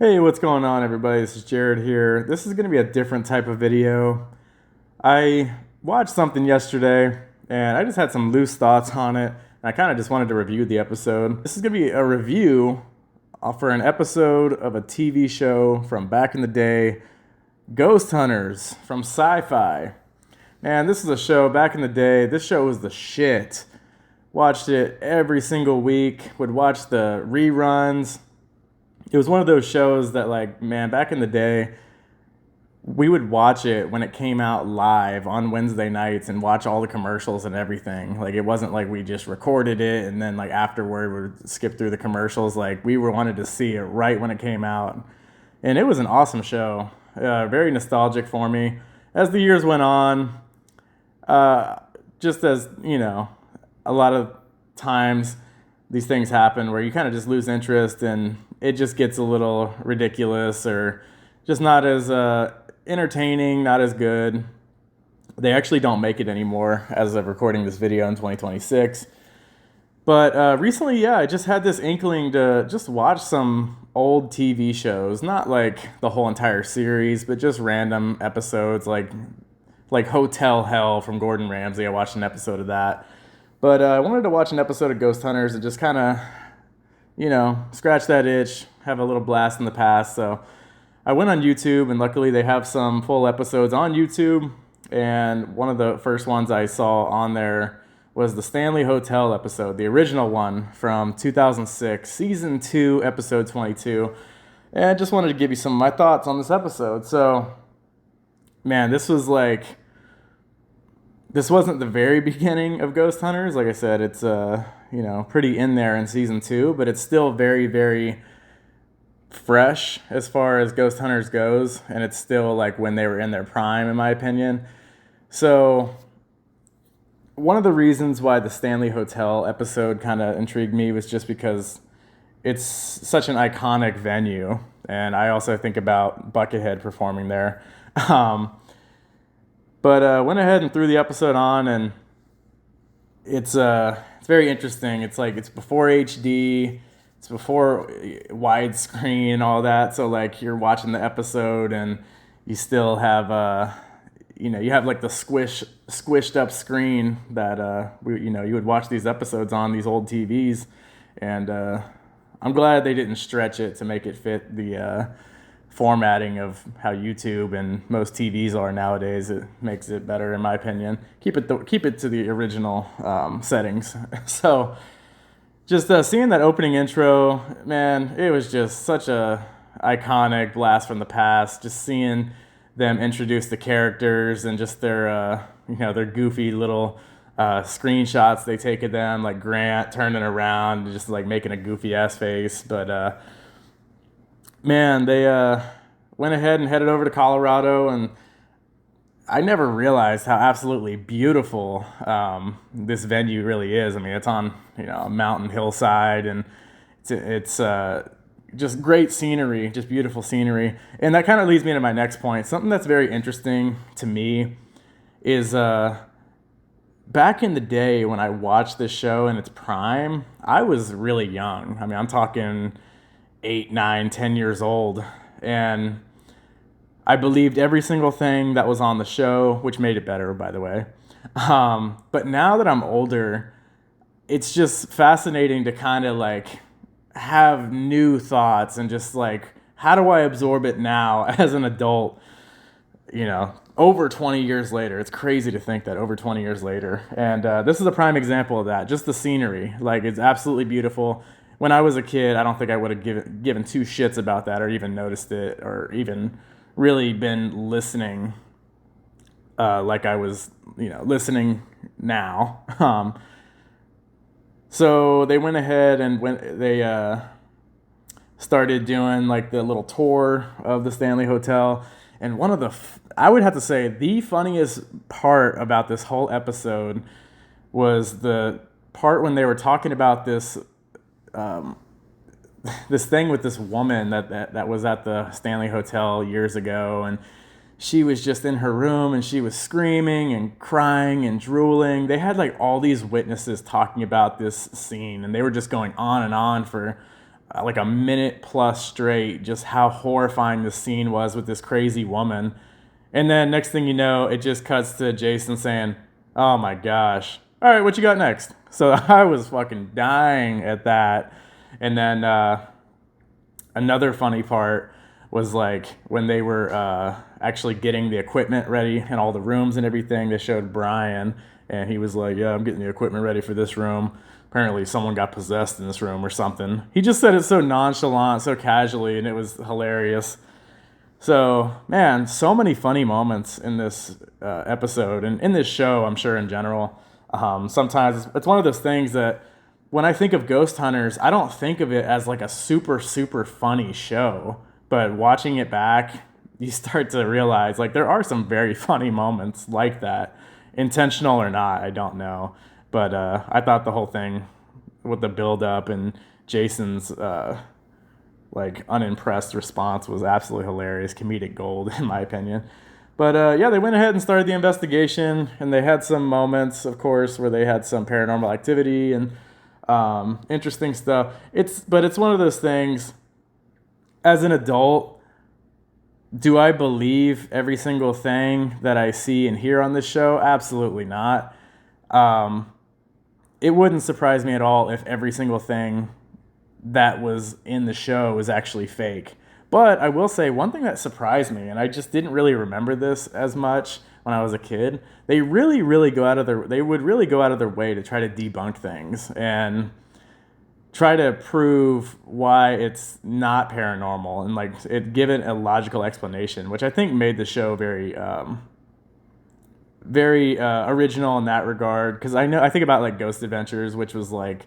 Hey, what's going on, everybody? This is Jared here. This is going to be a different type of video. I watched something yesterday and I just had some loose thoughts on it. I kind of just wanted to review the episode. This is going to be a review for an episode of a TV show from back in the day, Ghost Hunters from Sci-Fi. Man, this is a show back in the day. This show was the shit. Watched it every single week, would watch the reruns. It was one of those shows that, like, man, back in the day, we would watch it when it came out live on Wednesday nights and watch all the commercials and everything. Like, it wasn't like we just recorded it and then, like, afterward we'd skip through the commercials. Like, we wanted to see it right when it came out. And it was an awesome show. Very nostalgic for me. As the years went on, just as, you know, a lot of times these things happen where you kind of just lose interest and it just gets a little ridiculous or just not as entertaining, not as good. They actually don't make it anymore as of recording this video in 2026. But recently, I just had this inkling to just watch some old TV shows, not like the whole entire series, but just random episodes like Hotel Hell from Gordon Ramsay. I watched an episode of that. But I wanted to watch an episode of Ghost Hunters and just kind of, scratch that itch, have a little blast in the past. So I went on YouTube, and luckily they have some full episodes on YouTube. And one of the first ones I saw on there was the Stanley Hotel episode, the original one from 2006, Season 2, Episode 22. And I just wanted to give you some of my thoughts on this episode. So, man, this wasn't the very beginning of Ghost Hunters. Like I said, it's pretty in there in season 2, but it's still very, very fresh as far as Ghost Hunters goes, and it's still like when they were in their prime, in my opinion. So one of the reasons why the Stanley Hotel episode kind of intrigued me was just because it's such an iconic venue, and I also think about Buckethead performing there. But went ahead and threw the episode on, and it's very interesting. It's before HD, it's before widescreen and all that. So like you're watching the episode, and you still have you have like the squished up screen that you would watch these episodes on these old TVs, and I'm glad they didn't stretch it to make it fit the formatting of how YouTube and most TVs are nowadays. It makes it better, in my opinion. Keep it to the original settings. So, just seeing that opening intro, man, it was just such a iconic blast from the past. Just seeing them introduce the characters and just their their goofy little screenshots they take of them, like Grant turning around and just like making a goofy ass face, but. Man, they went ahead and headed over to Colorado, and I never realized how absolutely beautiful this venue really is. I mean, it's on a mountain hillside, and it's just great scenery, just beautiful scenery. And that kind of leads me to my next point. Something that's very interesting to me is back in the day when I watched this show in its prime, I was really young. I mean, I'm talking 8, 9, 10 years old, and I believed every single thing that was on the show, which made it better, by the way. But now that I'm older, it's just fascinating to kind of like have new thoughts and just like, how do I absorb it now as an adult, over 20 years later. It's crazy to think that over 20 years later. And this is a prime example of that. Just the scenery, like, it's absolutely beautiful. When I was a kid, I don't think I would have given two shits about that or even noticed it or even really been listening like I was, listening now. So they went ahead and they started doing like the little tour of the Stanley Hotel. And one of I would have to say the funniest part about this whole episode was the part when they were talking about this this thing with this woman that was at the Stanley Hotel years ago, and she was just in her room and she was screaming and crying and drooling. They had like all these witnesses talking about this scene, and they were just going on and on for like a minute plus straight, just how horrifying the scene was with this crazy woman. And then next thing you know, it just cuts to Jason saying, "Oh my gosh. All right, what you got next?" So I was fucking dying at that. And then another funny part was like when they were actually getting the equipment ready and all the rooms and everything, they showed Brian and he was like, "Yeah, I'm getting the equipment ready for this room. Apparently someone got possessed in this room or something." He just said it so nonchalant, so casually, and it was hilarious. So, man, so many funny moments in this episode and in this show, I'm sure in general. Sometimes it's one of those things that when I think of Ghost Hunters, I don't think of it as like a super, super funny show. But watching it back, you start to realize like there are some very funny moments like that. Intentional or not, I don't know. But I thought the whole thing with the build up and Jason's like unimpressed response was absolutely hilarious, comedic gold in my opinion. But yeah, they went ahead and started the investigation, and they had some moments, of course, where they had some paranormal activity and interesting stuff. But it's one of those things. As an adult, do I believe every single thing that I see and hear on this show? Absolutely not. It wouldn't surprise me at all if every single thing that was in the show was actually fake. But I will say one thing that surprised me, and I just didn't really remember this as much when I was a kid. They would really go out of their way to try to debunk things and try to prove why it's not paranormal and like give it a logical explanation, which I think made the show very original in that regard. Because I think about like Ghost Adventures, which was like,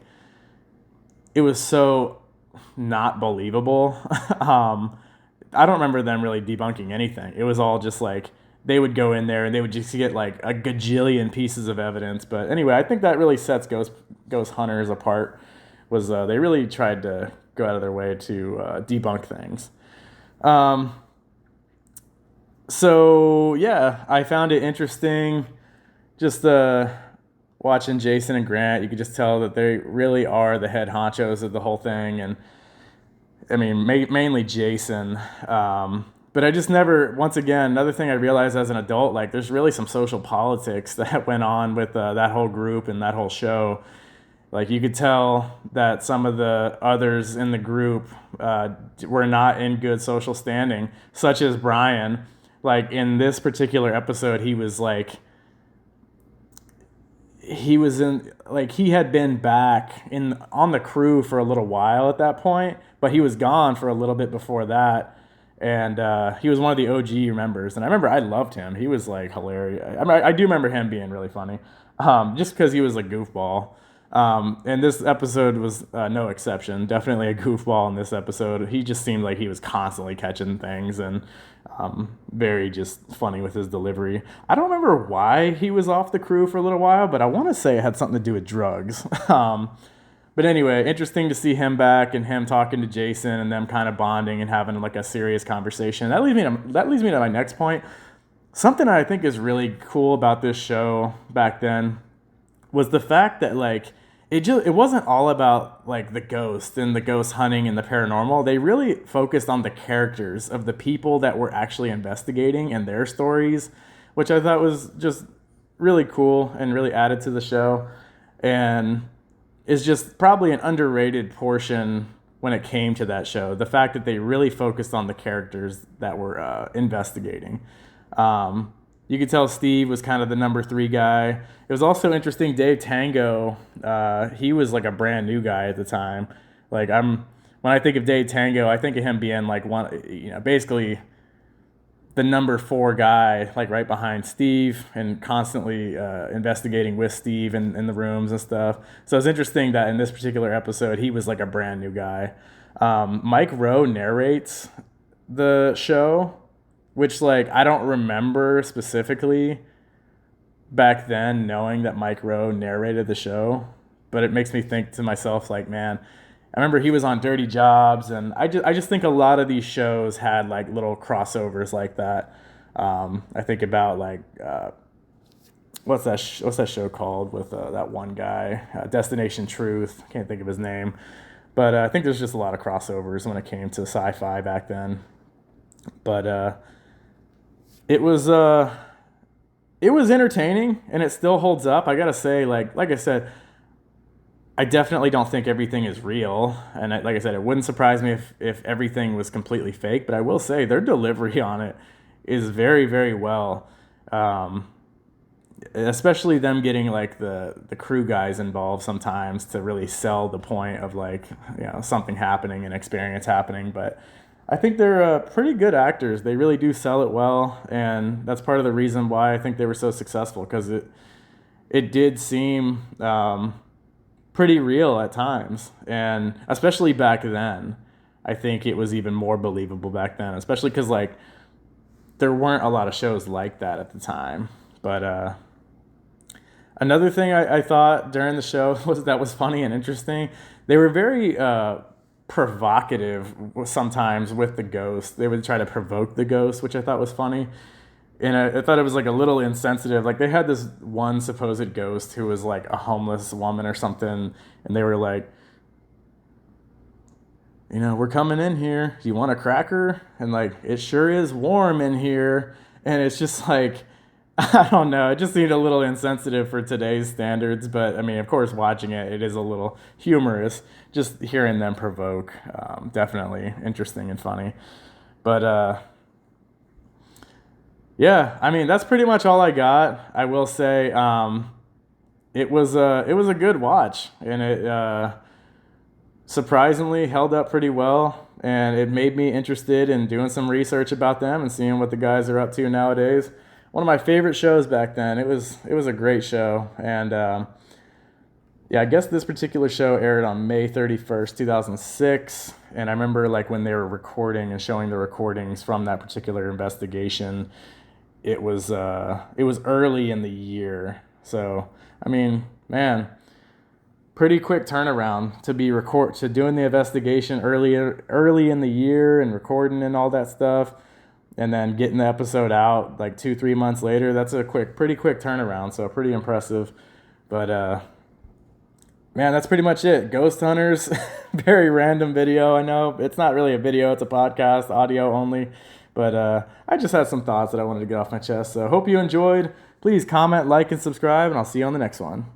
it was so not believable. I don't remember them really debunking anything. It was all just like they would go in there and they would just get like a gajillion pieces of evidence. But anyway, I think that really sets Ghost Hunters apart. Was they really tried to go out of their way to debunk things. So yeah, I found it interesting. Just watching Jason and Grant, you could just tell that they really are the head honchos of the whole thing, and I mean mainly Jason. But I just never. Once again, another thing I realized as an adult, like there's really some social politics that went on with that whole group and that whole show. Like you could tell that some of the others in the group were not in good social standing, such as Brian. Like in this particular episode, he had been back on the crew for a little while at that point, but he was gone for a little bit before that. And he was one of the OG members, and I remember I loved him. He was like hilarious. I mean, I do remember him being really funny, just because he was a goofball. And this episode was no exception. Definitely a goofball in this episode. He just seemed like he was constantly catching things and very just funny with his delivery. I don't remember why he was off the crew for a little while, but I want to say it had something to do with drugs. But anyway, interesting to see him back and him talking to Jason and them kind of bonding and having like a serious conversation. That leads me to my next point. Something I think is really cool about this show back then was the fact that like it wasn't all about like the ghost and the ghost hunting and the paranormal. They really focused on the characters of the people that were actually investigating and their stories, which I thought was just really cool and really added to the show, and is just probably an underrated portion when it came to that show. The fact that they really focused on the characters that were investigating. You could tell Steve was kind of the number 3 guy. It was also interesting. Dave Tango, he was like a brand new guy at the time. Like when I think of Dave Tango, I think of him being like basically the number 4 guy, like right behind Steve, and constantly investigating with Steve in the rooms and stuff. So it's interesting that in this particular episode, he was like a brand new guy. Mike Rowe narrates the show, which like I don't remember specifically back then knowing that Mike Rowe narrated the show, but it makes me think to myself like, man, I remember he was on Dirty Jobs, and I just think a lot of these shows had like little crossovers like that. I think about like what's that show called with that one guy, Destination Truth? Can't think of his name. But I think there's just a lot of crossovers when it came to sci-fi back then. But it was entertaining, and it still holds up. I gotta say, like I said, I definitely don't think everything is real, and like I said, it wouldn't surprise me if everything was completely fake. But I will say their delivery on it is very, very well. Um, Especially them getting like the crew guys involved sometimes to really sell the point of like, something happening and experience happening. But I think they're pretty good actors. They really do sell it well, and that's part of the reason why I think they were so successful, because it did seem pretty real at times, and especially back then. I think it was even more believable back then, especially because like there weren't a lot of shows like that at the time. But another thing I thought during the show was funny and interesting. They were very provocative sometimes with the ghost. They would try to provoke the ghost, which I thought was funny. And I thought it was like a little insensitive. Like they had this one supposed ghost who was like a homeless woman or something, and they were like, we're coming in here. Do you want a cracker? And like, it sure is warm in here. And it's just like, I don't know. It just seemed a little insensitive for today's standards. But I mean, of course, watching it, it is a little humorous. Just hearing them provoke, definitely interesting and funny. But yeah, I mean, that's pretty much all I got. I will say, it was a good watch, and it surprisingly held up pretty well, and it made me interested in doing some research about them and seeing what the guys are up to nowadays. One of my favorite shows back then. It was a great show, and yeah, I guess this particular show aired on May 31st, 2006, and I remember like when they were recording and showing the recordings from that particular investigation. It was early in the year, so I mean, man, pretty quick turnaround to doing the investigation early in the year and recording and all that stuff, and then getting the episode out like 2-3 months later. That's a pretty quick turnaround, so pretty impressive. But man, that's pretty much it. Ghost Hunters, very random video. I know it's not really a video; it's a podcast, audio only. But I just had some thoughts that I wanted to get off my chest. So hope you enjoyed. Please comment, like, and subscribe, and I'll see you on the next one.